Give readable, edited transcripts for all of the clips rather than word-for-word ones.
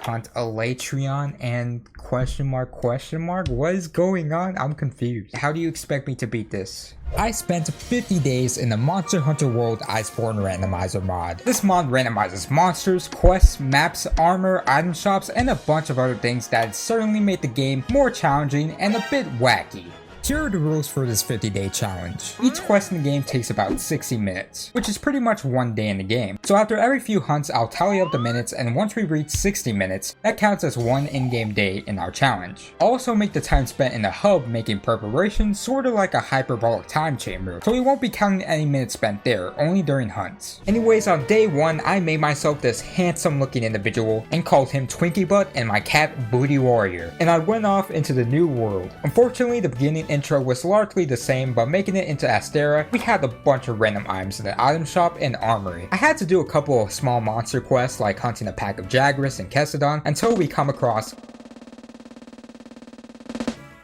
hunt a Latreon and question mark? What is going on? I'm confused. How do you expect me to beat this? I spent 50 days in the Monster Hunter World Iceborne Randomizer mod. This mod randomizes monsters, quests, maps, armor, item shops, and a bunch of other things that certainly made the game more challenging and a bit wacky. Here are the rules for this 50-day challenge. Each quest in the game takes about 60 minutes, which is pretty much one day in the game. So after every few hunts, I'll tally up the minutes, and once we reach 60 minutes, that counts as one in-game day in our challenge. I'll also make the time spent in the hub making preparation sorta like a hyperbolic time chamber, so we won't be counting any minutes spent there, only during hunts. Anyways, on day 1, I made myself this handsome looking individual and called him Twinkie Butt and my cat Booty Warrior, and I went off into the new world. Unfortunately, the beginning intro was largely the same, but making it into Astera, we had a bunch of random items in the item shop and armory. I had to do a couple of small monster quests like hunting a pack of Jagras and Kessadon until we come across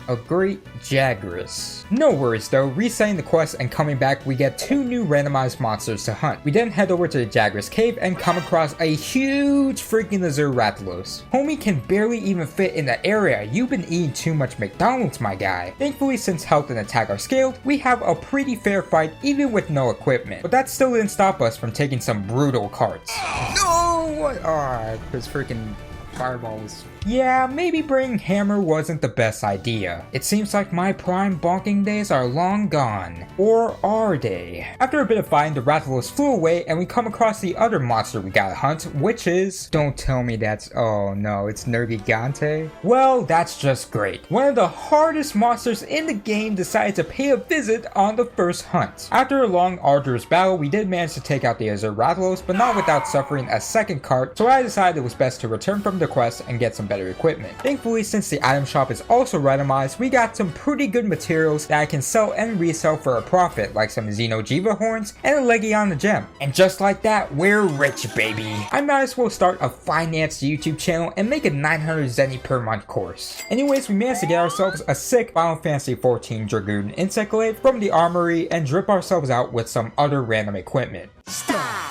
a great Jagras. No worries though, resetting the quest and coming back, we get 2 new randomized monsters to hunt. We then head over to the Jagras cave and come across a huge freaking lizard Rathalos. Homie can barely even fit in the area. You've been eating too much McDonald's, my guy. Thankfully, since health and attack are scaled, we have a pretty fair fight even with no equipment. But that still didn't stop us from taking some brutal carts. No! What? Oh, this freaking fireballs. Yeah, maybe bringing hammer wasn't the best idea. It seems like my prime bonking days are long gone. Or are they? After a bit of fighting, the Rathalos flew away and we come across the other monster we gotta hunt, which is... Don't tell me that's... Oh no, it's Nergigante? Well, that's just great. One of the hardest monsters in the game decided to pay a visit on the first hunt. After a long, arduous battle, we did manage to take out the other Rathalos, but not without suffering a second cart, so I decided it was best to return from the quest and get some better equipment. Thankfully, since the item shop is also randomized, we got some pretty good materials that I can sell and resell for a profit, like some Xeno'jiiva horns and a Legion gem. And just like that, we're rich, baby. I might as well start a finance YouTube channel and make a 900 Zenny per month course. Anyways, we managed to get ourselves a sick Final Fantasy XIV Dragoon insect glaive from the armory and drip ourselves out with some other random equipment. Stop!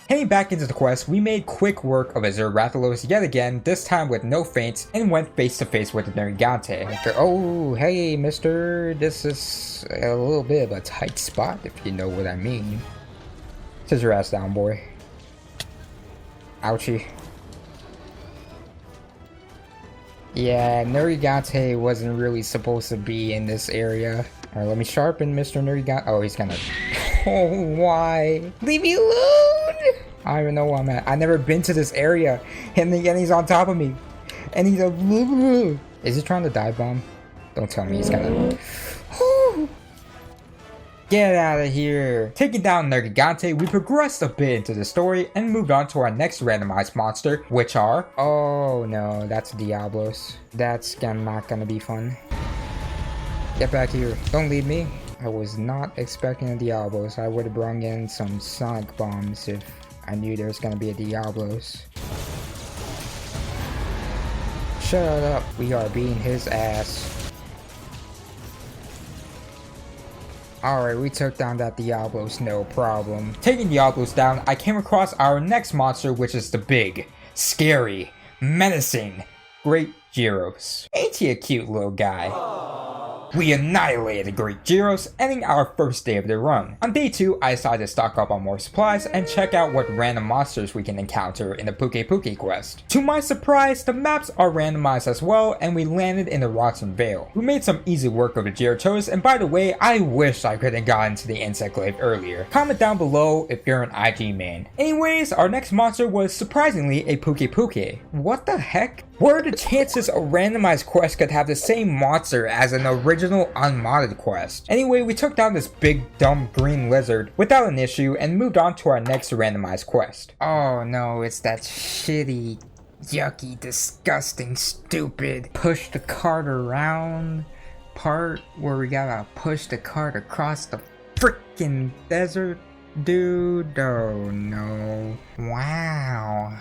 Heading back into the quest, we made quick work of Azure Rathalos yet again, this time with no feints, and went face to face with the Nergigante. Oh, hey mister, this is a little bit of a tight spot if you know what I mean. Sit your ass down, boy. Ouchie. Yeah, Nergigante wasn't really supposed to be in this area. Alright, let me sharpen Mr. Nergigante. Oh, he's gonna... Oh, why? Leave me alone! I don't even know where I'm at. I've never been to this area. And he's on top of me. And he's a... Is he trying to dive bomb? Don't tell me he's gonna... Get out of here! Taking down Nergigante, we progressed a bit into the story and moved on to our next randomized monster, which are... Oh no, that's Diablos. That's not gonna be fun. Get back here. Don't leave me. I was not expecting a Diablos. I would have brought in some Sonic bombs if I knew there was gonna be a Diablos. Shut up. We are beating his ass. Alright, we took down that Diablos, no problem. Taking Diablos down, I came across our next monster, which is the big, scary, menacing, Great Gyros. Ain't he a cute little guy? We annihilated Great Gyros, ending our first day of the run. On day 2, I decided to stock up on more supplies and check out what random monsters we can encounter in the Puke quest. To my surprise, the maps are randomized as well, and we landed in the Rotten Vale. We made some easy work of the Gyarados, and by the way, I wish I could have gotten to the insect glaive earlier. Comment down below if you're an IG man. Anyways, our next monster was surprisingly a Puke. What the heck? What are the chances a randomized quest could have the same monster as an original unmodded quest? Anyway, we took down this big dumb green lizard without an issue and moved on to our next randomized quest. Oh no, it's that shitty, yucky, disgusting, stupid push the cart around part where we gotta push the cart across the freaking desert. Dude, oh no. Wow.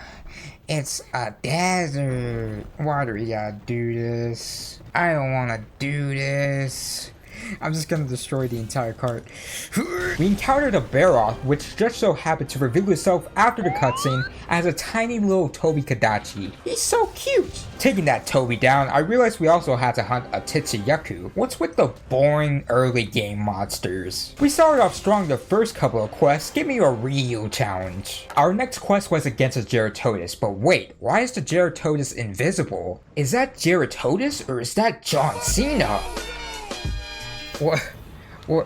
It's a desert. Why do we gotta do this? I don't wanna do this. I'm just gonna destroy the entire cart. We encountered a Baroth, which just so happened to reveal itself after the cutscene as a tiny little Toby Kadachi. He's so cute! Taking that Toby down, I realized we also had to hunt a Titsuyaku. What's with the boring early game monsters? We started off strong the first couple of quests, give me a real challenge. Our next quest was against a Geratodus, but wait, why is the Geratodus invisible? Is that Geratodus or is that John Cena? What? Oh,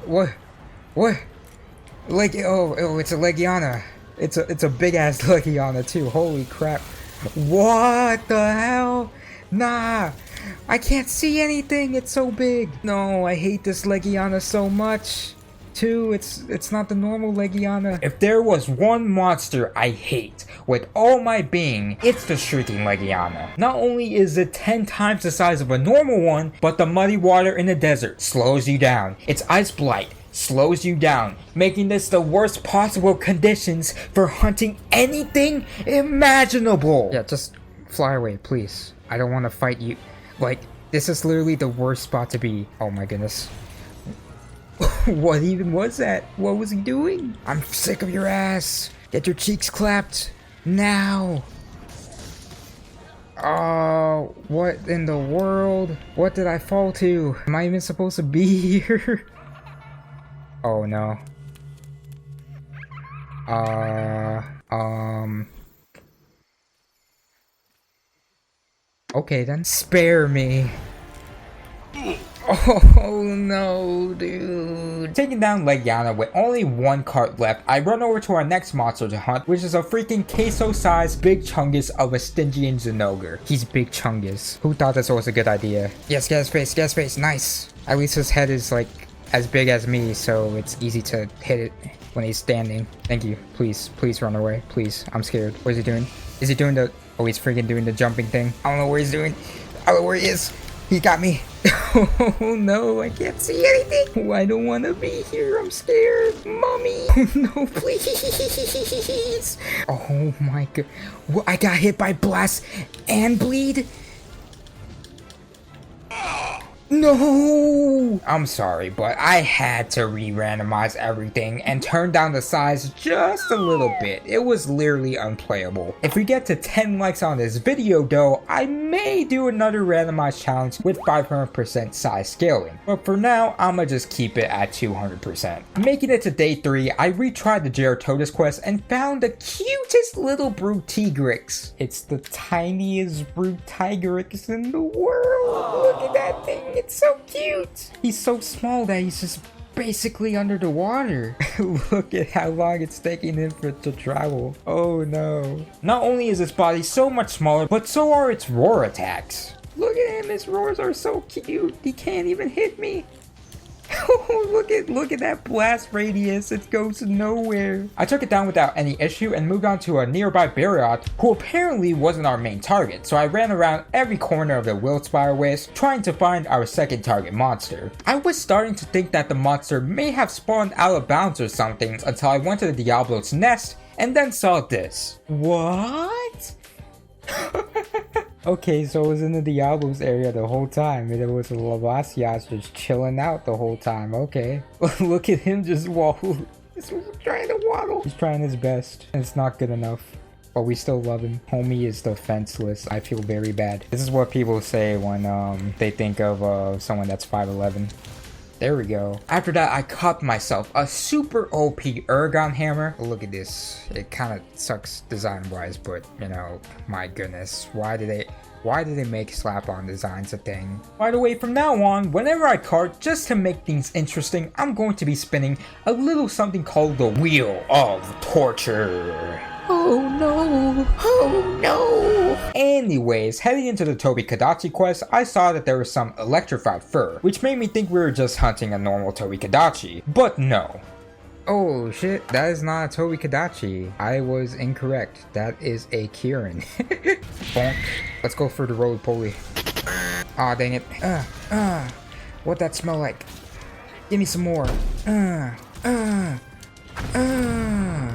it's a Legiana. It's a big ass Legiana too. Holy crap. What the hell? Nah, I can't see anything. It's so big. No, I hate this Legiana so much. Two, it's not the normal Legiana. If there was one monster I hate with all my being, it's the Shrieking Legiana. Not only is it 10 times the size of a normal one, but the muddy water in the desert slows you down. Its ice blight slows you down, making this the worst possible conditions for hunting anything imaginable. Yeah, just fly away, please. I don't want to fight you. Like, this is literally the worst spot to be. Oh my goodness. What even was that? What was he doing? I'm sick of your ass. Get your cheeks clapped. Now. Oh, what in the world? What did I fall to? Am I even supposed to be here? Oh no. Okay then. Spare me. Oh no, dude. Taking down Legiana with only one cart left, I run over to our next monster to hunt, which is a freaking queso-sized Big Chungus of a Stygian Zinogre. He's Big Chungus. Who thought this was a good idea? Yes, get his face, nice. At least his head is like as big as me, so it's easy to hit it when he's standing. Thank you. Please run away. Please, I'm scared. What is he doing? Is he doing the... Oh, he's freaking doing the jumping thing. I don't know what he's doing. I don't know where he is. He got me. Oh no, I can't see anything. Oh, I don't want to be here. I'm scared. Mommy. Oh no, please. Oh my god. Well, I got hit by blast and bleed. No! I'm sorry, but I had to re-randomize everything and turn down the size just a little bit. It was literally unplayable. If we get to 10 likes on this video though, I may do another randomized challenge with 500% size scaling. But for now, I'ma just keep it at 200%. Making it to day 3, I retried the Geratodus quest and found the cutest little Brute Tigrix. It's the tiniest Brute Tigrix in the world. Look at that thing. It's so cute. He's so small that he's just basically under the water. Look at how long it's taking him to travel. Oh no. Not only is his body so much smaller, but so are its roar attacks. Look at him, his roars are so cute. He can't even hit me. Oh, look at that blast radius. It goes nowhere. I took it down without any issue and moved on to a nearby Baroth, who apparently wasn't our main target, so I ran around every corner of the Wildspire Waste trying to find our second target monster. I was starting to think that the monster may have spawned out of bounds or something until I went to the Diablo's nest and then saw this. What? Okay, so it was in the Diablo's area the whole time, and it was a Lavasias just chilling out the whole time. Okay. Look at him just waddle. He's trying to waddle. He's trying his best. It's not good enough, but we still love him. Homie is defenseless. I feel very bad. This is what people say when they think of someone that's 5'11". There we go. After that, I caught myself a super OP Ergon hammer. Look at this. It kind of sucks design-wise, but you know, my goodness, why did they make slap-on designs a thing? By the way, from now on, whenever I cart, just to make things interesting, I'm going to be spinning a little something called the Wheel of Torture. Oh no, oh no. Anyways, heading into the Toby Kadachi quest, I saw that there was some electrified fur, which made me think we were just hunting a normal Toby Kadachi, but no. Oh shit, that is not a Toby Kadachi. I was incorrect. That is a Kieran. Bonk. Let's go for the roly-poly. Aw, dang it. What'd that smell like? Give me some more.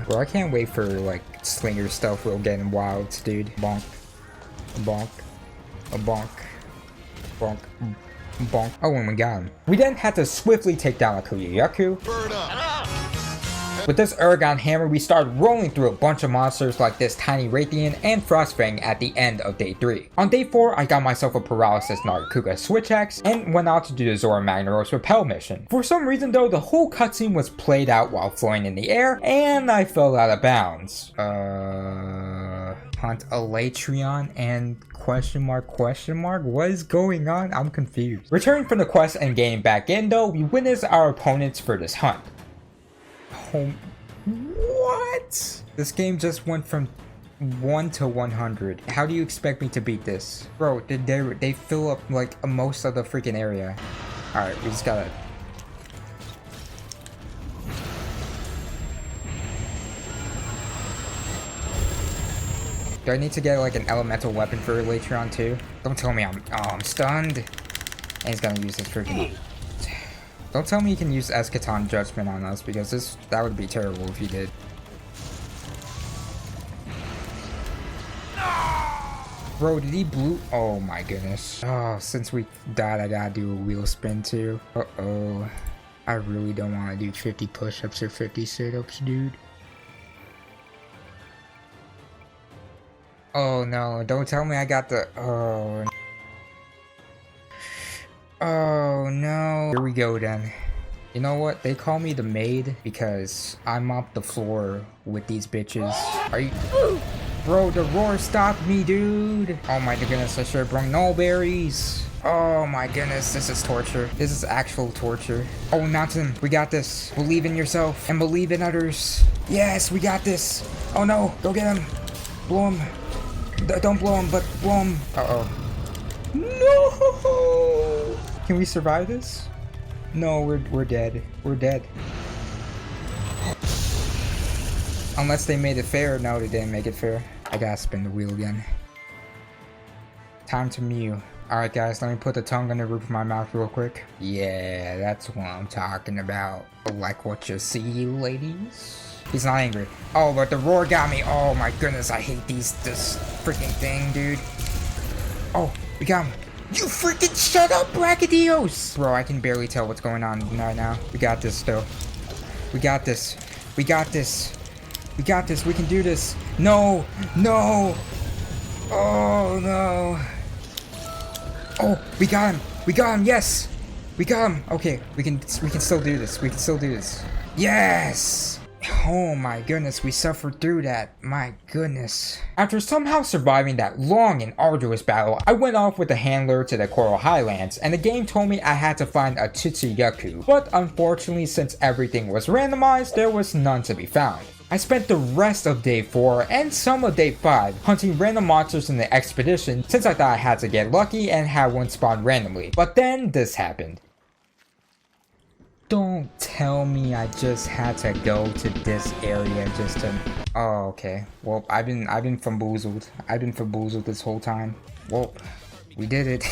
Bro, I can't wait for like slinger stuff will get in wilds, dude. Bonk. A bonk. A bonk. Bonk. Bonk. Oh, and we got him. We then had to swiftly take down a Kuyaku. Bird up. With this Aragon hammer, we started rolling through a bunch of monsters like this tiny Raytheon and Frostfang at the end of day 3. On day 4, I got myself a Paralysis Nargacuga Switch Axe and went out to do the Zora Magnaros Repel mission. For some reason though, the whole cutscene was played out while flying in the air, and I fell out of bounds. Hunt a Latreon and question mark? What is going on? I'm confused. Returning from the quest and getting back in though, we witnessed our opponents for this hunt. What? This game just went from 1 to 100. How do you expect me to beat this? Bro, they fill up like most of the freaking area. Alright, we just gotta... Do I need to get like an elemental weapon for Latreon too? Don't tell me I'm stunned. And he's gonna use his freaking... Don't tell me you can use Eschaton Judgment on us, because that would be terrible if you did. Bro, did he blue? Oh my goodness. Oh, since we died, I gotta do a wheel spin too. Uh-oh. I really don't want to do 50 push-ups or 50 sit-ups, dude. Oh no, don't tell me I got the... Oh no. Here we go then. You know what? They call me the maid because I mop the floor with these bitches. Are you... Bro, the roar stopped me, dude. Oh my goodness, I should have brought no berries. Oh my goodness, this is torture. This is actual torture. Oh, Nathan, we got this. Believe in yourself and believe in others. Yes, we got this. Oh no, go get him. Blow him. Don't blow him, but blow him. Uh-oh. No! Can we survive this? No, we're dead. We're dead. Unless they made it fair. No, they didn't make it fair. I gotta spin the wheel again. Time to mew. Alright guys, let me put the tongue on the roof of my mouth real quick. Yeah, that's what I'm talking about. Like what you see, ladies? He's not angry. Oh, but the roar got me. Oh my goodness, I hate this freaking thing, dude. Oh, we got him. You freaking shut up, Brachydios! Bro, I can barely tell what's going on right now. We got this, though. We got this. We got this. We got this. We can do this. No! No! Oh, no. Oh, we got him. We got him. Yes! We got him. Okay, we can still do this. We can still do this. Yes! Oh my goodness, we suffered through that. My goodness. After somehow surviving that long and arduous battle, I went off with the handler to the Coral Highlands, and the game told me I had to find a Tsuyaku. But unfortunately, since everything was randomized, there was none to be found. I spent the rest of day 4 and some of day 5 hunting random monsters in the expedition since I thought I had to get lucky and have one spawn randomly. But then this happened. Don't tell me I just had to go to this area just to... Oh, okay. Well, I've been bamboozled. I've been bamboozled this whole time. Well, we did it.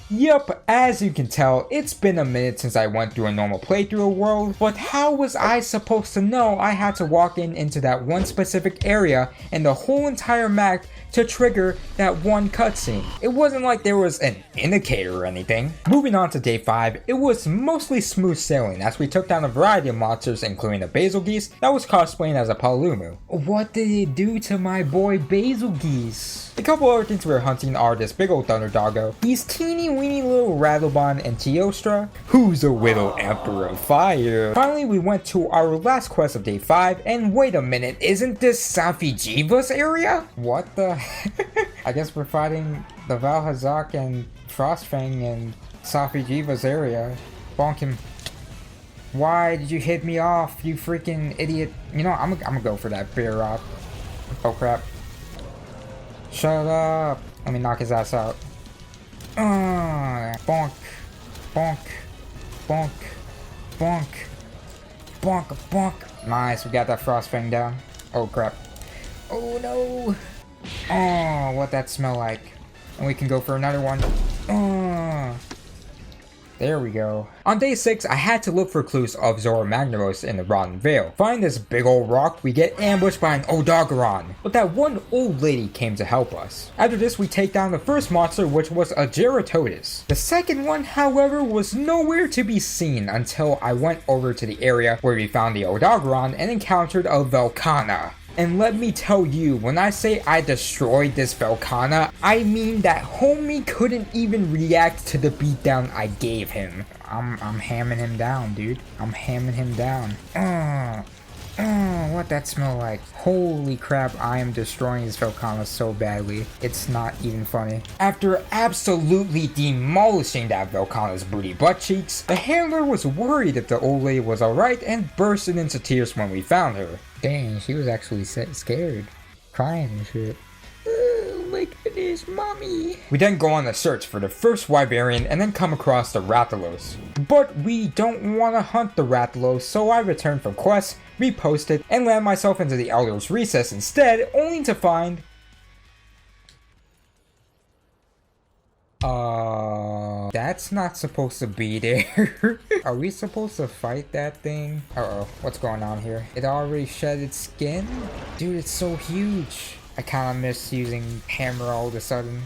Yep, as you can tell, it's been a minute since I went through a normal playthrough world, but how was I supposed to know I had to walk into that one specific area and the whole entire map to trigger that one cutscene? It wasn't like there was an indicator or anything. Moving on to day 5, it was mostly smooth sailing as we took down a variety of monsters, including a Basil Geese that was cosplaying as a Palumu. What did it do to my boy Basil Geese? A couple other things we were hunting are this big old Thunder Doggo, these teeny weeny little Rattlebon and Teostra, who's a little Emperor of Fire. Finally, we went to our last quest of day 5, and wait a minute, isn't this Safijiva's area? What the I guess we're fighting the Valhazak and Frostfang in Safijiva's area. Bonk him. Why did you hit me off, you freaking idiot? You know, I'm gonna go for that bear rock. Oh crap. Shut up. Let me knock his ass out. Bonk. Bonk. Bonk. Bonk. Bonk. Bonk. Nice, we got that Frostfang down. Oh crap. Oh no. Oh, what that smell like. And we can go for another one. Oh. There we go. On day 6, I had to look for clues of Zora Magnimos in the Rotten Vale. Find this big old rock, we get ambushed by an Odogaron, but that one old lady came to help us. After this, we take down the first monster, which was a Geratodus. The second one, however, was nowhere to be seen until I went over to the area where we found the Odogaron and encountered a Velkhana. And let me tell you, when I say I destroyed this Velkhana, I mean that homie couldn't even react to the beatdown I gave him. I'm hamming him down, dude. I'm hamming him down. What that smell like? Holy crap, I am destroying this Velkhana so badly. It's not even funny. After absolutely demolishing that Velkhana's booty butt cheeks, the handler was worried if the old lady was alright and bursted into tears when we found her. Dang, she was actually scared. Crying and shit. Oh my goodness, mommy. We then go on a search for the first Wyverian and then come across the Rathalos. But we don't want to hunt the Rathalos, so I return from quest, reposted, and land myself into the Elder's Recess instead, only to find... that's not supposed to be there. Are we supposed to fight that thing? Uh-oh, what's going on here? It already shed its skin? Dude, it's so huge. I kinda miss using hammer all of a sudden.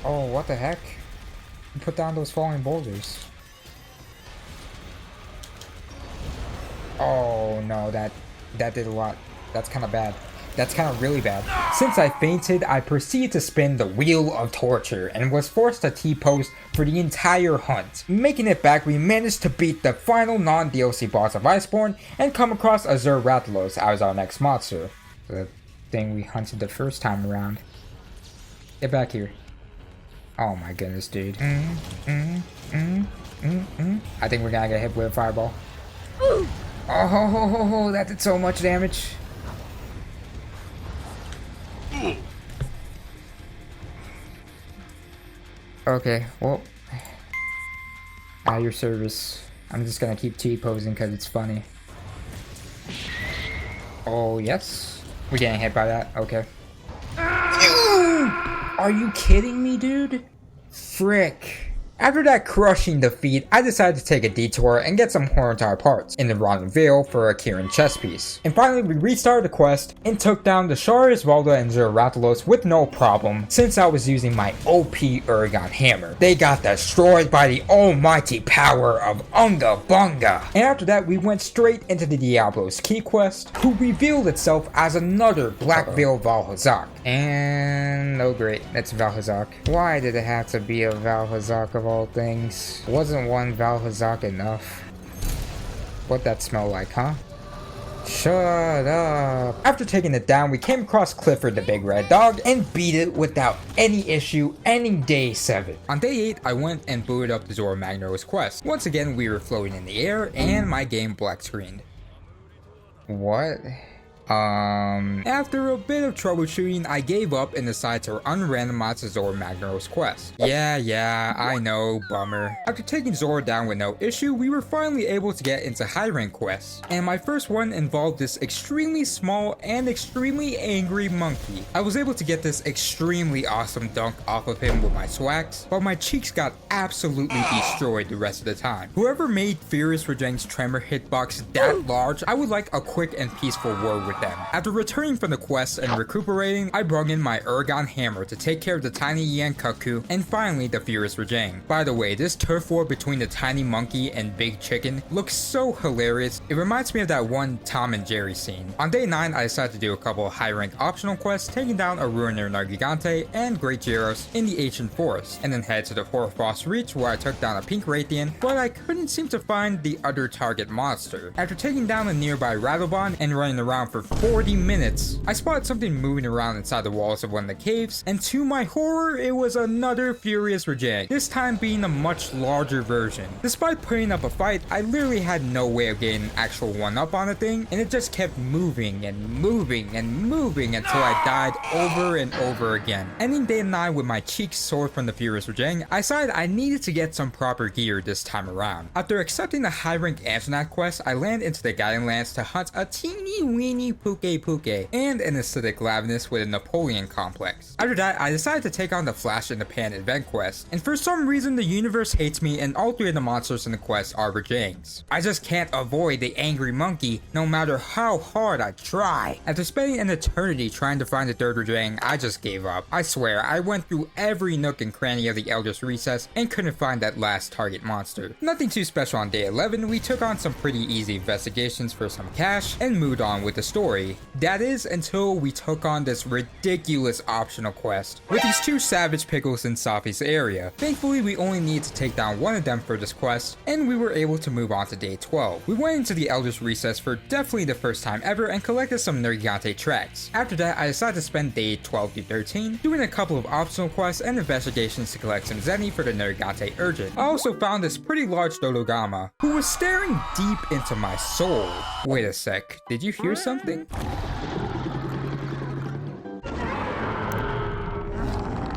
Oh, what the heck? Put down those falling boulders. Oh no, that did a lot. That's kind of bad. That's kind of really bad. Since I fainted, I proceeded to spin the Wheel of Torture and was forced to T-pose for the entire hunt. Making it back, we managed to beat the final non-DLC boss of Iceborne and come across Azure Rathalos as our next monster. The thing we hunted the first time around. Get back here. Oh my goodness, dude. I think we're gonna get hit with a fireball. Oh, that did so much damage. Okay, well, at your service. I'm just gonna keep T-posing because it's funny. Oh, yes? We're getting hit by that? Okay. Are you kidding me, dude? Frick. After that crushing defeat, I decided to take a detour and get some Horntar parts in the Rotten Vale for a Kieran chest piece. And finally, we restarted the quest and took down the Sharisvalda and Rathalos with no problem, since I was using my OP Uragan hammer. They got destroyed by the almighty power of Unga Bunga. And after that, we went straight into the Diablo's Key quest, who revealed itself as another Black Veil Valhazak. And oh great, that's Valhazak. Why did it have to be a Valhazak of all things? Wasn't one Valhazak enough? What'd that smell like, huh? Shut up. After taking it down, we came across Clifford the Big Red Dog and beat it without any issue, ending day 7. On day 8, I went and booted up the Zora Magnimos quest. Once again, we were floating in the air and my game black screened. What? After a bit of troubleshooting, I gave up and decided to unrandomize the Zora Magnimos quest. Yeah, I know, bummer. After taking Zora down with no issue, we were finally able to get into high rank quests. And my first one involved this extremely small and extremely angry monkey. I was able to get this extremely awesome dunk off of him with my swags, but my cheeks got absolutely destroyed the rest of the time. Whoever made Furious Rajang's tremor hitbox that large, I would like a quick and peaceful war with them. After returning from the quest and recuperating, I brought in my Uragan hammer to take care of the tiny Yankaku and finally the Furious Rajang. By the way, this turf war between the tiny monkey and big chicken looks so hilarious. It reminds me of that one Tom and Jerry scene. On day 9, I decided to do a couple of high rank optional quests, taking down a Ruiner Nargigante and Great Gyros in the Ancient Forest, and then head to the Hoarfrost Reach where I took down a pink Raytheon, but I couldn't seem to find the other target monster. After taking down a nearby Rattlebond and running around for 40 minutes, I spotted something moving around inside the walls of one of the caves, and to my horror, it was another Furious Rajang, this time being a much larger version. Despite putting up a fight, I literally had no way of getting actual 1-up on the thing, and it just kept moving and moving and moving until I died over and over again. Ending day 9 with my cheeks sore from the furious raging, I decided I needed to get some proper gear this time around. After accepting the high rank Antonac quest, I land into the Guiding Lands to hunt a teeny weeny Puke and an acidic Lavinus with a Napoleon complex. After that, I decided to take on the Flash in the Pan event quest, and for some reason the universe hates me and all 3 of the monsters in the quest are Rajangs. I just can't avoid the angry monkey no matter how hard I try. After spending an eternity trying to find the 3rd Rajang, I just gave up. I swear, I went through every nook and cranny of the Eldritch Recess and couldn't find that last target monster. Nothing too special on day 11, we took on some pretty easy investigations for some cash and moved on with the story. That is until we took on this ridiculous optional quest with these 2 savage pickles in Safi's area. Thankfully, we only need to take down one of them for this quest, and we were able to move on to day 12. We went into the Eldritch Recess for definitely the first time ever and collected some Nergigante tracks. After that, I decided to spend day 12 to 13 doing a couple of optional quests and investigations to collect some Zenny for the Nergigante Urgent. I also found this pretty large Dodogama who was staring deep into my soul. Wait a sec, did you hear something?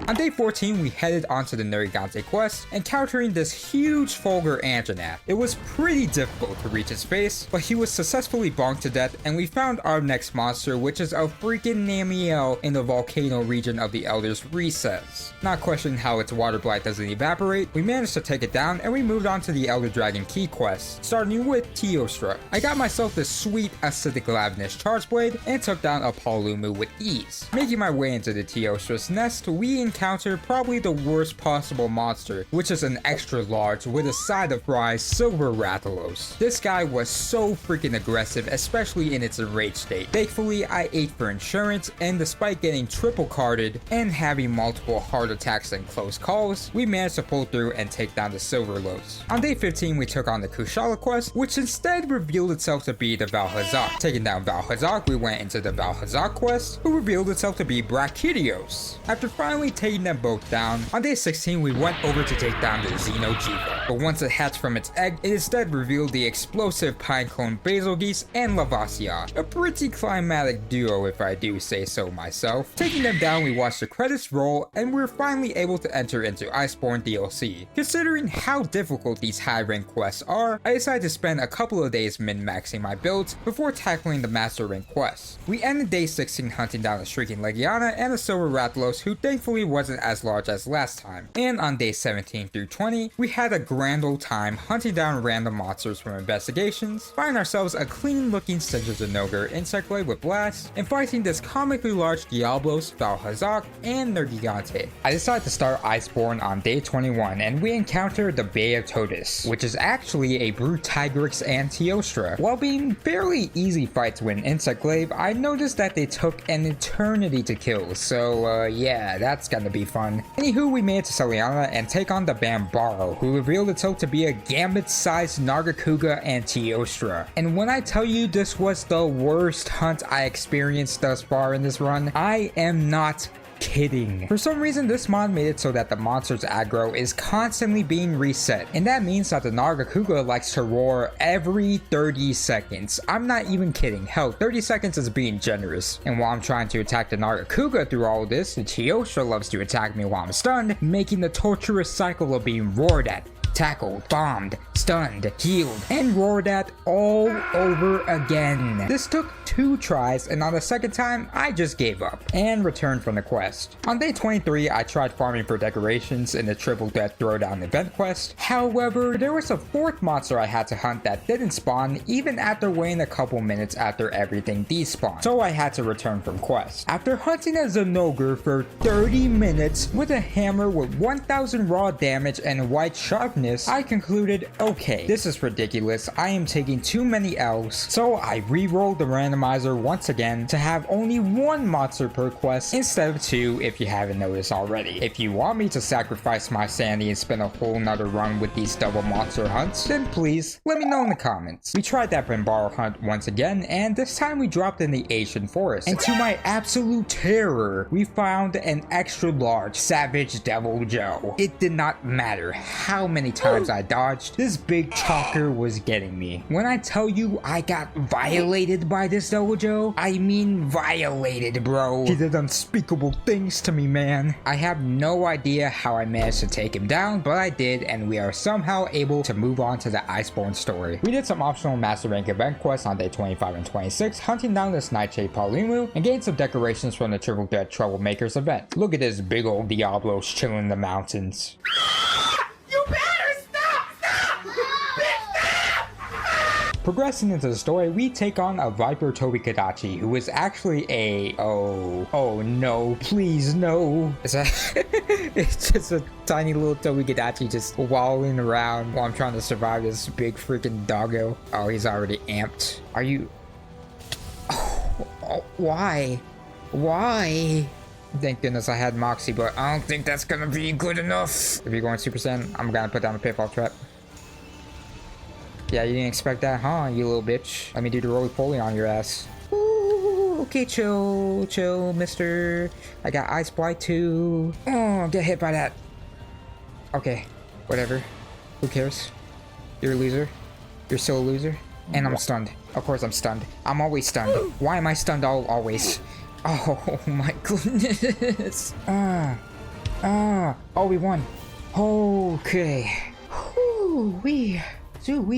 On day 14, we headed onto the Nergigante quest, encountering this huge Fulgur Anjanath. It was pretty difficult to reach his face, but he was successfully bonked to death, and we found our next monster, which is a freaking Namiel in the volcano region of the Eldritch Recess. Not questioning how its water blight doesn't evaporate, we managed to take it down, and we moved on to the Elder Dragon Key quest, starting with Teostra. I got myself this sweet acidic Lavinus Charge Blade, and took down a Palumu with ease. Making my way into the Teostra's nest, we encounter probably the worst possible monster, which is an extra large with a side of fries Silver Rathalos. This guy was so freaking aggressive, especially in its enraged state. Thankfully, I ate for insurance, and despite getting triple carded and having multiple heart attacks and close calls, we managed to pull through and take down the Silverlos. On day 15, we took on the Kushala quest, which instead revealed itself to be the Valhazak. Taking down Valhazak, we went into the Valhazak quest, who revealed itself to be Brachydios. After finally taking them both down, on day 16 we went over to take down the Xenojiva, but once it hatched from its egg, it instead revealed the explosive Pinecone Basilgeuse and Lavasia, a pretty climatic duo if I do say so myself. Taking them down, we watched the credits roll, and we were finally able to enter into Iceborne DLC. Considering how difficult these high rank quests are, I decided to spend a couple of days min-maxing my builds before tackling the master rank quests. We ended day 16 hunting down a Shrieking Legiana and a Silver Rathalos, who thankfully wasn't as large as last time. And on day 17 through 20, we had a grand old time hunting down random monsters from investigations, finding ourselves a clean looking Senjuzanoger Insectoid with Blast, and fighting this comically large Diablos, Valhazak, and Nergigante. I decided to start Iceborne on day 21, and we encountered the Bay of Totus, which is actually a Brute Tigrix and Teostra. While being fairly easy fights with an Insectglaive, I noticed that they took an eternity to kill, so yeah, that's gonna be fun. Anywho, we made it to Celiana and take on the Bambaro, who revealed itself to be a Gambit-sized Nargacuga and Teostra. And when I tell you this was the worst hunt I experienced thus far in this run, I am not kidding. For some reason, this mod made it so that the monster's aggro is constantly being reset, and that means that the Nargacuga likes to roar every 30 seconds. I'm not even kidding. Hell, 30 seconds is being generous. And while I'm trying to attack the Nargacuga through all of this, the Teostra loves to attack me while I'm stunned, making the torturous cycle of being roared at, tackled, bombed, stunned, healed, and roared at all over again. This took 2 tries, and on the second time, I just gave up and returned from the quest. On day 23, I tried farming for decorations in the Triple Death Throwdown event quest. However, there was a 4th monster I had to hunt that didn't spawn even after waiting a couple minutes after everything despawned, so I had to return from quest. After hunting a Xenoger for 30 minutes with a hammer with 1000 raw damage and white sharpness, I concluded, okay, this is ridiculous. I am taking too many L's, so I re-rolled the randomizer once again to have only 1 monster per quest instead of 2 if you haven't noticed already. If you want me to sacrifice my sanity and spend a whole nother run with these double monster hunts, then please let me know in the comments. We tried that Bambaro hunt once again, and this time we dropped in the Asian forest, and to my absolute terror, we found an extra large Savage Devil Joe. It did not matter how many many times I dodged, this big chalker was getting me. When I tell you I got violated by this dojo, I mean violated, bro. He did unspeakable things to me, man. I have no idea how I managed to take him down, but I did, and we are somehow able to move on to the Iceborne story. We did some optional master rank event quests on day 25 and 26, hunting down this Nightshade Palumu, and gained some decorations from the Triple Dead Troublemakers event. Look at this big old Diablos chilling in the mountains. You better stop! Stop! Progressing into the story, we take on a Viper Tobikadachi, who is actually a... Oh no, please no. It's just a tiny little Tobikadachi just wallowing around while I'm trying to survive this big freaking doggo. Oh, he's already amped. Are you... Oh, why? Why? Thank goodness I had Moxie, but I don't think that's gonna be good enough. If you're going Super Saiyan, I'm gonna put down a pitfall trap. Yeah, you didn't expect that, huh, you little bitch? Let me do the roly-poly on your ass. Ooh, okay, chill, mister. I got Ice Blight too. Oh, get hit by that. Okay, whatever. Who cares? You're a loser. You're still a loser. And I'm stunned. Of course I'm stunned. I'm always stunned. Why am I stunned always? Oh my goodness. Oh, we won. Okay. Wee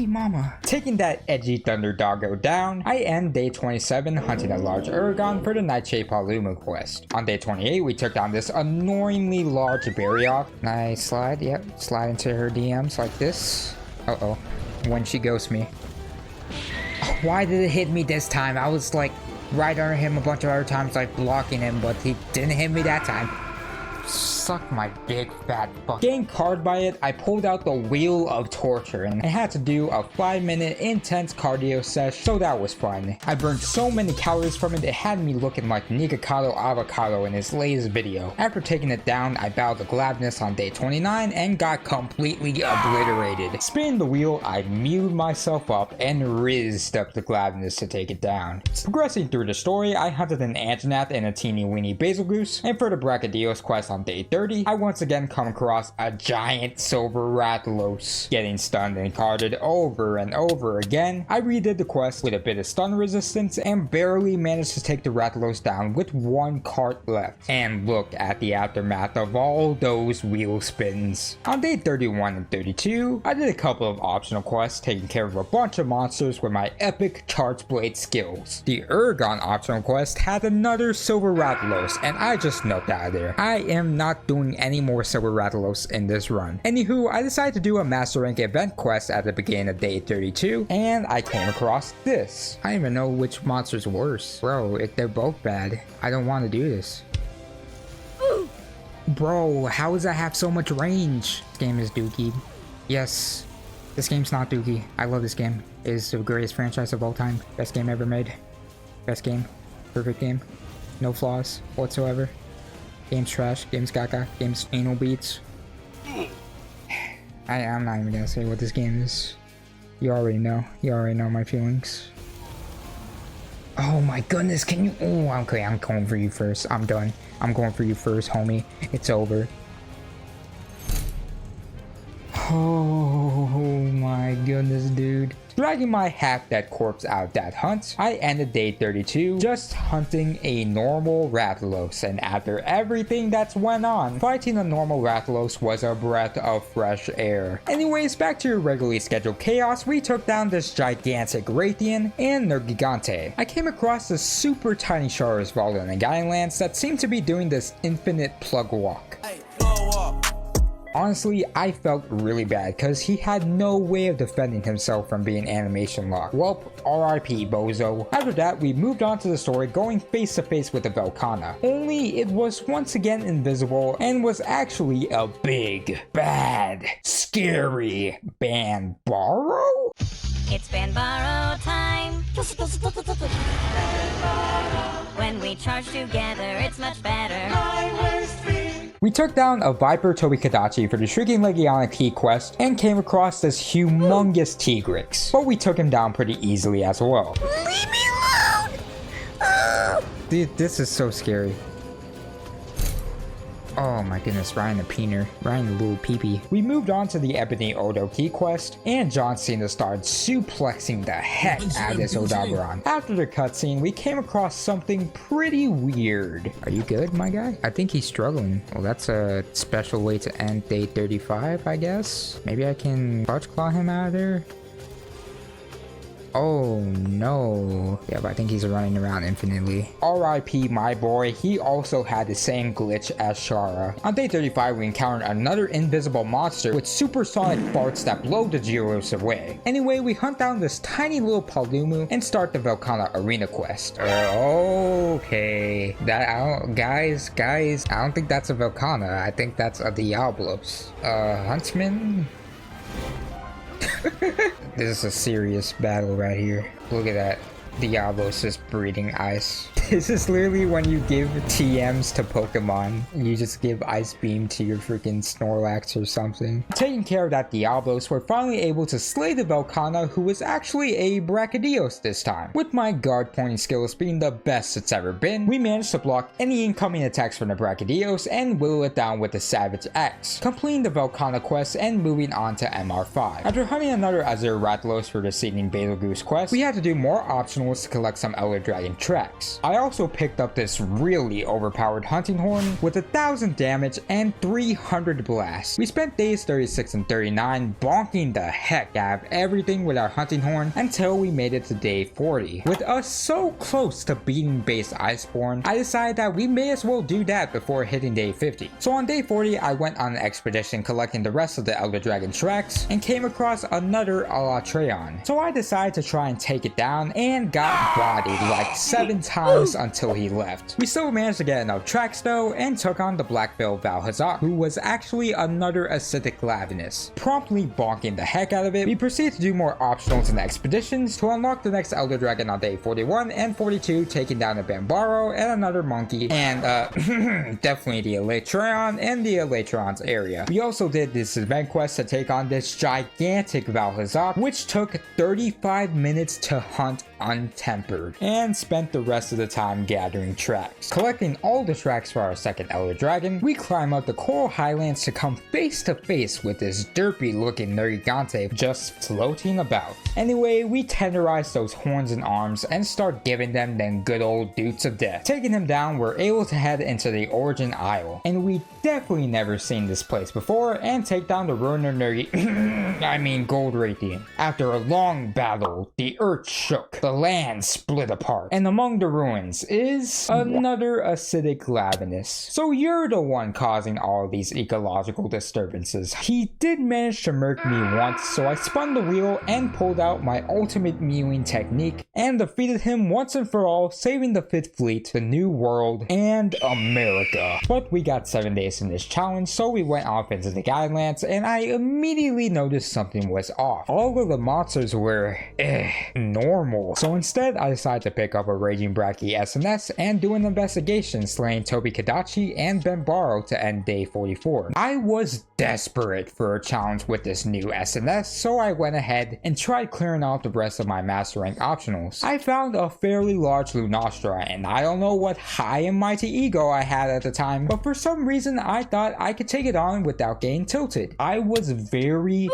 mama. Taking that edgy thunder doggo down, I end day 27 hunting a large Uragon for the Nightshade Palumu quest. On day 28, we took down this annoyingly large Barioth. Nice slide, yep, slide into her DMs like this. Uh-oh, when she ghosts me. Why did it hit me this time? I was like right under him a bunch of other times, like blocking him, but he didn't hit me that time. Suck my big fat fuck. Getting carved by it, I pulled out the Wheel of Torture and I had to do a 5-minute intense cardio sesh, so that was fun. I burned so many calories from it, it had me looking like Nikocado Avocado in his latest video. After taking it down, I bowed to gladness on day 29 and got completely obliterated. Spinning the wheel, I muted myself up and rizzed up the gladness to take it down. Progressing through the story, I hunted an Anjanath and a teeny weeny Basil Goose, and for the Brachydios quest on day 30, I once again come across a giant silver Rathalos. Getting stunned and carded over and over again, I redid the quest with a bit of stun resistance and barely managed to take the Rathalos down with one cart left. And look at the aftermath of all those wheel spins. On day 31 and 32, I did a couple of optional quests taking care of a bunch of monsters with my epic Charge Blade skills. The Uragon optional quest had another silver Rathalos and I just noped out of there. I am not doing any more silver Rathalos in this run. Anywho, I decided to do a master rank event quest at the beginning of day 32 and I came across this. I don't even know which monster's worse. Bro, they're both bad. I don't want to do this. Bro, how does that have so much range? This game is dookie. Yes, this game's not dookie. I love this game. It is the greatest franchise of all time. Best game ever made. Best game. Perfect game. No flaws whatsoever. Game's trash, game's gaga, game's anal beats. I'm not even gonna say what this game is. You already know my feelings. Oh my goodness, can you? Oh, okay, I'm going for you first. I'm done. I'm going for you first, homie. It's over. Oh my goodness, dude. Dragging my half-dead corpse out of that hunt, I ended day 32 just hunting a normal Rathalos, and after everything that's went on, fighting a normal Rathalos was a breath of fresh air. Anyways, back to your regularly scheduled chaos, we took down this gigantic Raytheon and Nergigante. I came across this super tiny Charizard in the Ganglands that seemed to be doing this infinite plug walk. Honestly, I felt really bad because he had no way of defending himself from being animation locked. Well, RIP bozo. After that, we moved on to the story going face to face with the Kana. Only it was once again invisible and was actually a big, bad, scary Banbaro? It's Banbaro time. When we charge together, it's much better. We took down a Viper Tobikadachi for the Shrieking Legionic key quest and came across this humongous Tigrix, but we took him down pretty easily as well. Leave me alone! Dude, this is so scary. Oh my goodness, Ryan the Peener. Ryan the little peepee. We moved on to the Ebony Odo key quest, and John Cena started suplexing the heck out of this Odaberon. After the cutscene, we came across something pretty weird. Are you good, my guy? I think he's struggling. Well, that's a special way to end day 35, I guess. Maybe I can clutch claw him out of there. Oh no. Yeah, but I think he's running around infinitely. RIP my boy, he also had the same glitch as Shara. On day 35, we encountered another invisible monster with supersonic farts that blow the Gyros away. Anyway, we hunt down this tiny little Palumu and start the Velkhana arena quest. Okay. Guys, I don't think that's a Velkhana. I think that's a Diablos. Huntsman? This is a serious battle right here. Look at that. Diablos is breathing ice. This is literally when you give TMs to Pokemon. You just give Ice Beam to your freaking Snorlax or something. Taking care of that Diablos, we're finally able to slay the Velkhana, who was actually a Brachydios this time. With my guard pointing skills being the best it's ever been, we managed to block any incoming attacks from the Brachydios and whittle it down with the Savage Axe, completing the Velkhana quest and moving on to MR5. After hunting another Azure Rathalos for the Seeding Betelgeuse quest, we had to do more optionals to collect some Elder Dragon tracks. I also picked up this really overpowered hunting horn with 1000 damage and 300 blasts. We spent days 36 and 39 bonking the heck out of everything with our hunting horn until we made it to day 40. With us so close to beating base Iceborne, I decided that we may as well do that before hitting day 50. So on day 40, I went on an expedition collecting the rest of the Elder Dragon tracks and came across another Alatreon. So I decided to try and take it down and got bodied like 7 times until he left. We still managed to get enough tracks though and took on the Black Veil Valhazak, who was actually another acidic Lavinus. Promptly bonking the heck out of it, we proceeded to do more optionals and expeditions to unlock the next Elder Dragon on day 41 and 42, taking down a Bambaro and another monkey, and definitely the Electreon and the Electron's area. We also did this event quest to take on this gigantic Valhazak, which took 35 minutes to hunt untempered, and spent the rest of the time gathering tracks. Collecting all the tracks for our second Elder Dragon, we climb up the Coral Highlands to come face to face with this derpy looking Nergigante just floating about. Anyway, we tenderize those horns and arms and start giving them good old dutes of death. Taking him down, we're able to head into the Origin Isle, and we definitely never seen this place before and take down the Ruiner Gold Radiant. After a long battle, the earth shook, the land split apart, and among the ruins is another acidic Lavinus. So you're the one causing all of these ecological disturbances. He did manage to murk me once, so I spun the wheel and pulled out my ultimate mewing technique and defeated him once and for all, saving the 5th Fleet, the New World, and America. But we got 7 days in this challenge, so we went off into the Guidelands, and I immediately noticed something was off. All of the monsters were normal. So instead, I decided to pick up a Raging Bracky SNS and do an investigation, slaying Tobi Kadachi and Bambaro to end day 44. I was desperate for a challenge with this new SNS, so I went ahead and tried clearing off the rest of my Master Rank optionals. I found a fairly large Lunastra, and I don't know what high and mighty ego I had at the time, but for some reason I thought I could take it on without getting tilted. I was very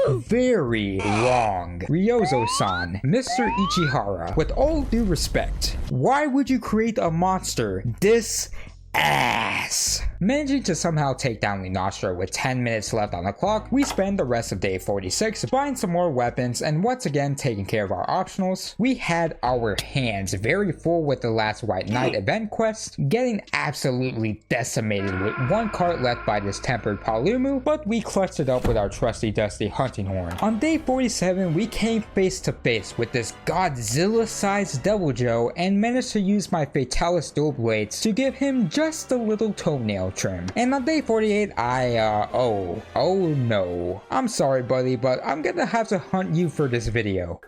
wrong. Ryozo-san, Mr. Ichihara, with all due respect, why would you create a monster this ass? Managing to somehow take down Lunastra with 10 minutes left on the clock, we spend the rest of day 46 buying some more weapons and once again taking care of our optionals. We had our hands very full with the last White Knight event quest, getting absolutely decimated with 1 cart left by this tempered Palumu, but we clutched it up with our trusty dusty hunting horn. On day 47, we came face to face with this Godzilla-sized Devil Joe and managed to use my Fatalis dual blades to give him just a little toenail trim. And on day 48, oh no. I'm sorry, buddy, but I'm gonna have to hunt you for this video.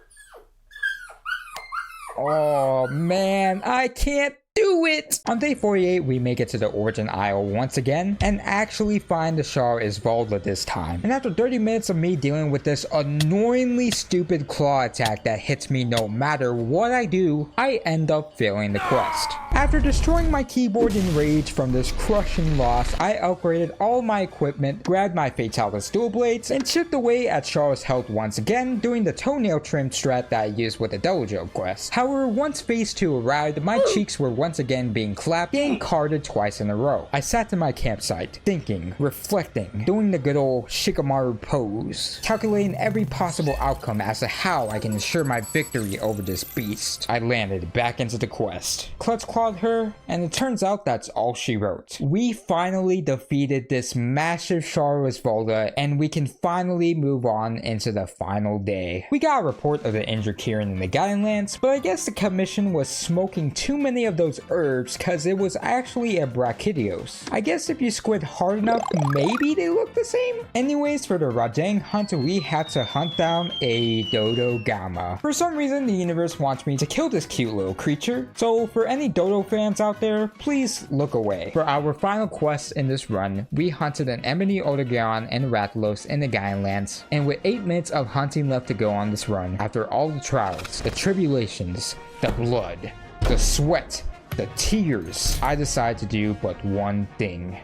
Oh man, I can't Do it! On day 48, we make it to the Origin Isle once again, and actually find the Char Isvolda this time. And after 30 minutes of me dealing with this annoyingly stupid claw attack that hits me no matter what I do, I end up failing the quest. After destroying my keyboard in rage from this crushing loss, I upgraded all my equipment, grabbed my Fatalis dual blades, and chipped away at Char's health once again, doing the toenail trim strat that I used with the Dojo quest. However, once phase 2 arrived, my cheeks were once again being clapped, getting carded twice in a row. I sat in my campsite, thinking, reflecting, doing the good old Shikamaru pose, calculating every possible outcome as to how I can ensure my victory over this beast. I landed back into the quest, clutch clawed her, and it turns out that's all she wrote. We finally defeated this massive Char Isvolda, and we can finally move on into the final day. We got a report of the injured Kieran in the Guidelands, but I guess the commission was smoking too many of those herbs cause it was actually a Brachydios. I guess if you squint hard enough, maybe they look the same? Anyways, for the Rajang hunt, we had to hunt down a Dodo Gamma. For some reason, the universe wants me to kill this cute little creature, so for any Dodo fans out there, please look away. For our final quest in this run, we hunted an Ebony Odogaron and Rathalos in the Guidelands, and with 8 minutes of hunting left to go on this run, after all the trials, the tribulations, the blood, the sweat, the tears, I decided to do but one thing.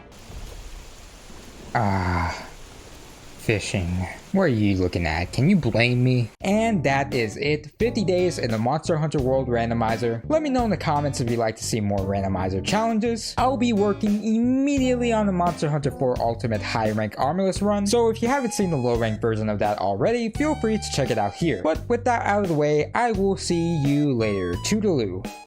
Fishing. What are you looking at? Can you blame me? And that is it. 50 days in the Monster Hunter World Randomizer. Let me know in the comments if you'd like to see more randomizer challenges. I'll be working immediately on the Monster Hunter 4 Ultimate High Rank Armorless run, so if you haven't seen the low rank version of that already, feel free to check it out here. But with that out of the way, I will see you later. Toodaloo.